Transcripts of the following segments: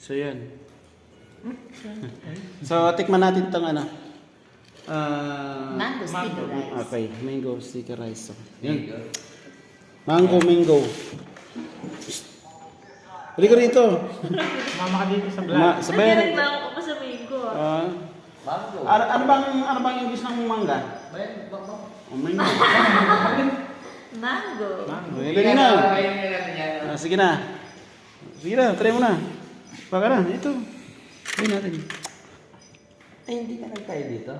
So, yun. So, tikman natin itong ano. Mango sticker rice. Okay, mango sticker rice. So, yun. Mango. Balik ko rito. Mama ka dito sa vlog. Sabayan. Nagreklamo ko pa sa mango. Mango. Ano bang English ng mangga? Oh, mango. Mango. Sige na. Sige na. Sige na, try mo na. Baka na, ito. Try natin. Ay, hindi ka nagkain dito?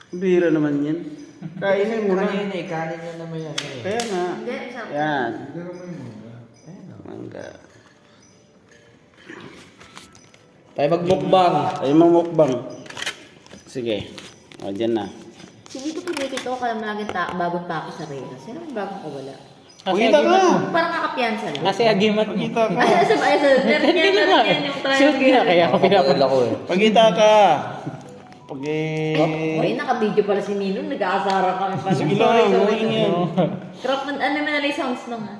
Bira naman yan. Kainin mo na. Kanin eh, kanin nyo naman yan eh. Kaya nga. Hindi, sarap. Yan. Ayun o. Mangga. Tayo magmukbang. Tayo mamukbang. Sige. O, dyan na. Sige ko pinitito ko kaya malaging bagong tako sa Reyna. Sino may bagong kawala? Pagkita ka. Parang kakapiyansa lang. Kasi agimat niya. Pagkita ka. Ay, sa bahay, sa yan yung Shoot nga kaya ako Pinapad ako eh. Pagkita ka. Pag Uy, naka-video pala si Nino. Nag-aasara kami pa. Sige lang, huwag yan. Crop, ano naman alay sounds lang ha?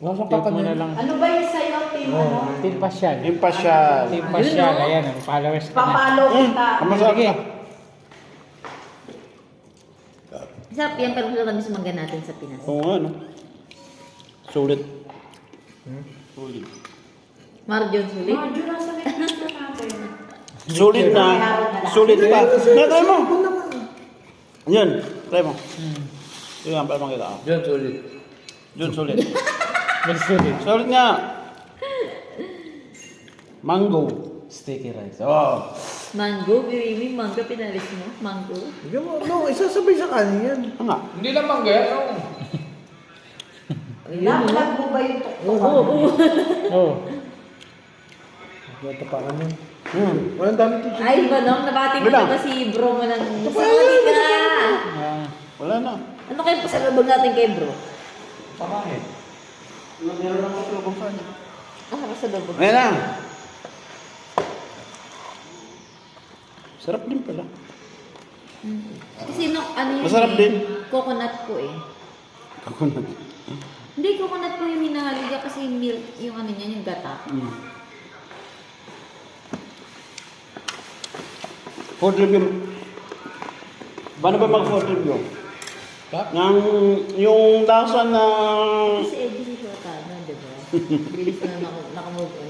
Wala Tip mo na lang. Ano ba yung sa'yo, team? Ano? Team Pasyal. Yung pasyal. Team Pasyal. Ayan, ang followers ka na. Papalo kita. Kamasarap ka. Sarap yan, pero gusto kami sumangga natin sa Pinas. Oo nga, no? Sulit. Sulit. Marjon sulit. Marjo, nasa next na natin. Sulit na. Sulit pa. Try mo. Yan. Try mo. Sige nga, para makita ka. Yun, sulit. Yun, sulit. Gusto din. Sulit nga. Mango. Sticky rice. Oh. Mango, birimi, mango, pinalis mo. Mango. Bigyan mo, no, isasabay sa kanin yan. Ano nga? Hindi lang mangga yan, no. Napalag mo ba yung tuktok? Oo. Ito pa naman. Walang dami ito. Ay, Manong, nabati mo Bilang. na ba si bro mo ng sakali ka? Wala na. Ano kayo pasalubog natin kay bro? Pakain. Meron ako ito kung saan. Pasalubog. Ayan na. Sarap din pala. Kasi no, ano yun Masarap eh, din. coconut ko eh. Coconut. Hindi, coconut ko yung hinahaliga kasi milk, yung ano niya, yung gata. Food review. Paano ba mag-food review? Yung lasa ng... Kasi Eddie si Shota, no, diba? Bilis na nakamove on